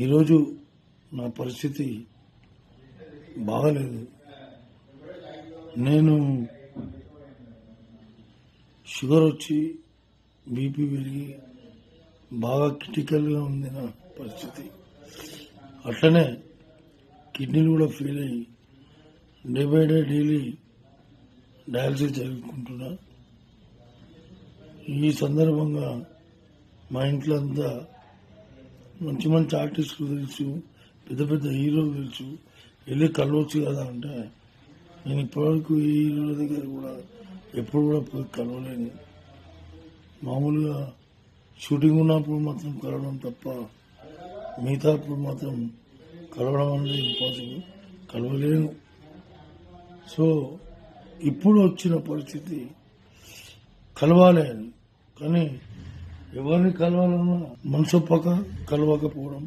ఈరోజు నా పరిస్థితి బాగలేదు. నేను షుగర్ వచ్చి బీపీ పెరిగి బాగా క్రిటికల్గా ఉంది నా పరిస్థితి. అట్లనే కిడ్నీలు కూడా ఫెయిల్ అయ్యి day by day daily dialysis జరుపుకుంటున్నా. ఈ సందర్భంగా మా ఇంట్లో అంతా మంచి మంచి ఆర్టిస్టులు తెలుసు, పెద్ద పెద్ద హీరోలు తెలుసు, వెళ్ళి కలవచ్చు కదా అంటే నేను ఇప్పటివరకు ఈ హీరోల దగ్గర కూడా ఎప్పుడు కూడా పోయి కలవలేను. మామూలుగా షూటింగ్ ఉన్నప్పుడు మాత్రం కలవడం తప్ప మిగతా అప్పుడు మాత్రం కలవడం అనేది ఇంపాసిబుల్, కలవలేను. సో ఇప్పుడు వచ్చిన పరిస్థితి కలవాలి అని, కానీ ఎవరిని కలవాలన్నా మనసొప్పక కలవకపోవడం